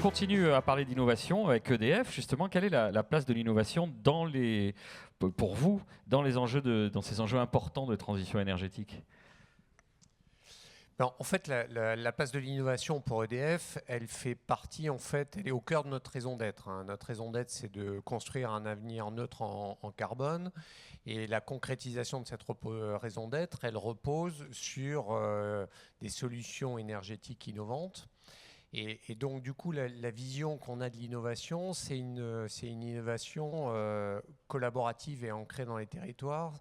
continue à parler d'innovation avec EDF. Justement, quelle est la place de l'innovation pour vous dans ces enjeux importants de transition énergétique? Alors, en fait, la place de l'innovation pour EDF, elle fait partie, en fait, elle est au cœur de notre raison d'être. Notre raison d'être, c'est de construire un avenir neutre en carbone. Et la concrétisation de cette raison d'être, elle repose sur des solutions énergétiques innovantes. Et donc, du coup, la vision qu'on a de l'innovation, c'est une innovation collaborative et ancrée dans les territoires.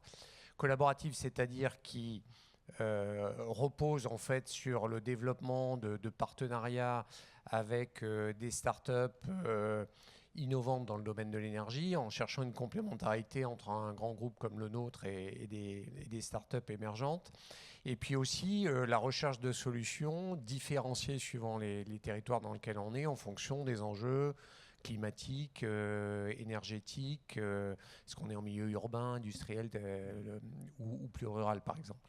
Collaborative, c'est-à-dire qui repose en fait sur le développement de partenariats avec des startups innovantes dans le domaine de l'énergie, en cherchant une complémentarité entre un grand groupe comme le nôtre et des startups émergentes. Et puis aussi la recherche de solutions différenciées suivant les territoires dans lesquels on est, en fonction des enjeux climatique, énergétique, est-ce qu'on est en milieu urbain, industriel ou plus rural par exemple.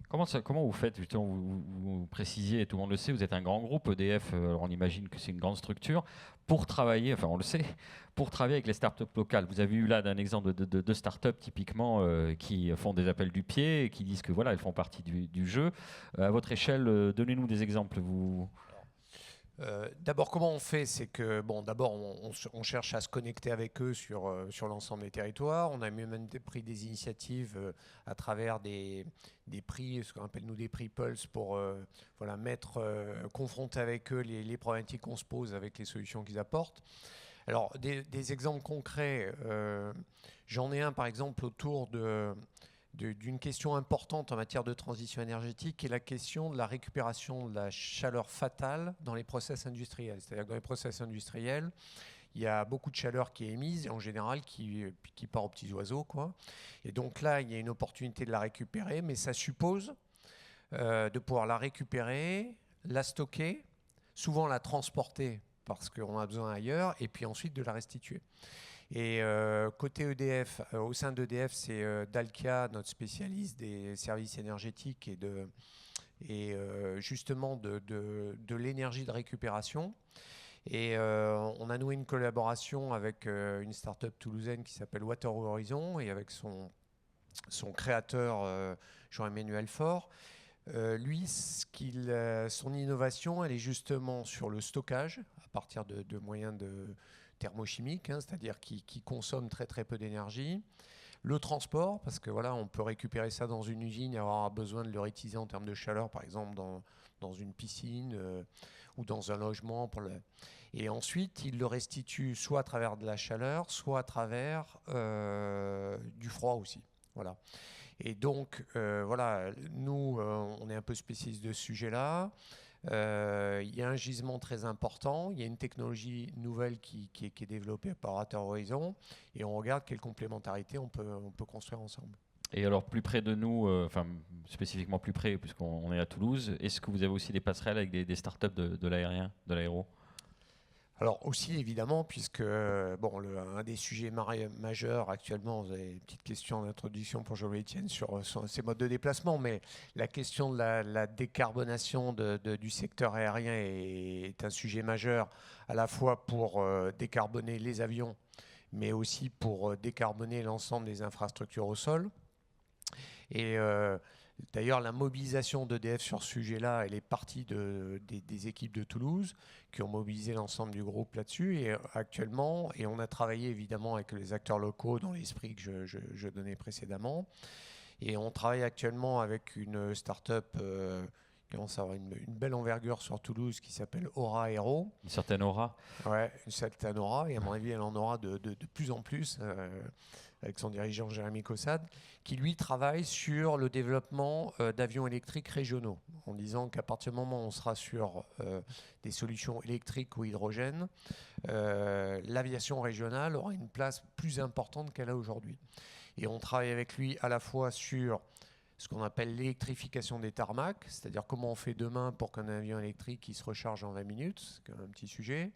Comment vous faites, justement, vous précisiez, et tout le monde le sait, vous êtes un grand groupe, EDF, alors on imagine que c'est une grande structure, pour travailler, enfin on le sait, pour travailler avec les startups locales. Vous avez eu là un exemple de startups typiquement qui font des appels du pied et qui disent que voilà, elles font partie du jeu. À votre échelle, donnez-nous des exemples. D'abord, comment on fait? C'est que, bon, d'abord, on cherche à se connecter avec eux sur l'ensemble des territoires. On a même pris des initiatives à travers des prix, ce qu'on appelle nous des prix Pulse, pour voilà, confronter avec eux les problématiques qu'on se pose avec les solutions qu'ils apportent. Alors, des exemples concrets, j'en ai un par exemple autour d'une question importante en matière de transition énergétique, qui est la question de la récupération de la chaleur fatale dans les process industriels. C'est-à-dire que dans les process industriels, il y a beaucoup de chaleur qui est émise, et en général qui part aux petits oiseaux, quoi. Et donc là, il y a une opportunité de la récupérer, mais ça suppose de pouvoir la récupérer, la stocker, souvent la transporter parce qu'on a besoin ailleurs, et puis ensuite de la restituer. Et côté EDF, au sein d'EDF, c'est Dalkia, notre spécialiste des services énergétiques et justement de l'énergie de récupération. Et on a noué une collaboration avec une start-up toulousaine qui s'appelle Water Horizon et avec son créateur Jean-Emmanuel Faure. Lui, son innovation, elle est justement sur le stockage à partir de moyens thermochimiques, c'est-à-dire qui consomment très très peu d'énergie. Le transport, parce que voilà, on peut récupérer ça dans une usine et avoir besoin de le réutiliser en termes de chaleur, par exemple dans une piscine ou dans un logement. Et ensuite, il le restitue soit à travers de la chaleur, soit à travers du froid aussi. Voilà. Et donc, voilà, nous, on est un peu spécialistes de ce sujet-là. Il y a un gisement très important, il y a une technologie nouvelle qui est développée par Water Horizon, et on regarde quelle complémentarité on peut construire ensemble. Et alors, plus près de nous, enfin spécifiquement plus près, puisqu'on est à Toulouse, est-ce que vous avez aussi des passerelles avec des startups de l'aérien, de l'aéro? Alors aussi évidemment, puisque bon, un des sujets majeurs actuellement, vous avez une petite question d'introduction pour Jean-Louis Etienne sur ces modes de déplacement, mais la question de la décarbonation du secteur aérien est un sujet majeur à la fois pour décarboner les avions, mais aussi pour décarboner l'ensemble des infrastructures au sol. Et d'ailleurs, la mobilisation d'EDF sur ce sujet-là, elle est partie des équipes de Toulouse qui ont mobilisé l'ensemble du groupe là-dessus. Et actuellement, et on a travaillé évidemment avec les acteurs locaux dans l'esprit que je donnais précédemment. Et on travaille actuellement avec une start-up qui commence à avoir une belle envergure sur Toulouse qui s'appelle Aura Aero. Une certaine aura? Ouais, une certaine aura. Et à mon avis, elle en aura de plus en plus. Avec son dirigeant Jérémy Caussade, qui lui travaille sur le développement d'avions électriques régionaux, en disant qu'à partir du moment où on sera sur des solutions électriques ou hydrogène, l'aviation régionale aura une place plus importante qu'elle a aujourd'hui. Et on travaille avec lui à la fois sur ce qu'on appelle l'électrification des tarmacs, c'est-à-dire comment on fait demain pour qu'un avion électrique il se recharge en 20 minutes, c'est quand même un petit sujet.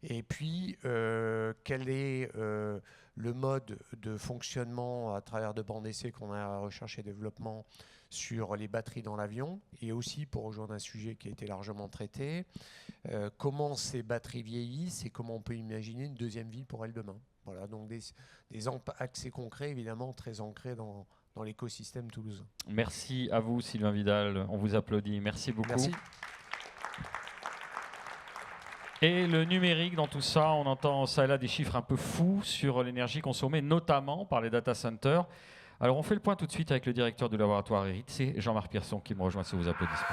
Et puis, quel est le mode de fonctionnement à travers de bancs d'essai qu'on a à recherche et développement sur les batteries dans l'avion, et aussi pour rejoindre un sujet qui a été largement traité, comment ces batteries vieillissent et comment on peut imaginer une deuxième vie pour elles demain. Voilà, donc des accès concrets, évidemment, très ancrés dans l'écosystème toulousain. Merci à vous, Sylvain Vidal. On vous applaudit. Merci beaucoup. Merci. Et le numérique, dans tout ça, on entend ça et là des chiffres un peu fous sur l'énergie consommée, notamment par les data centers. Alors, on fait le point tout de suite avec le directeur du laboratoire ERIT, c'est Jean-Marc Pierson qui me rejoint sous vos applaudissements.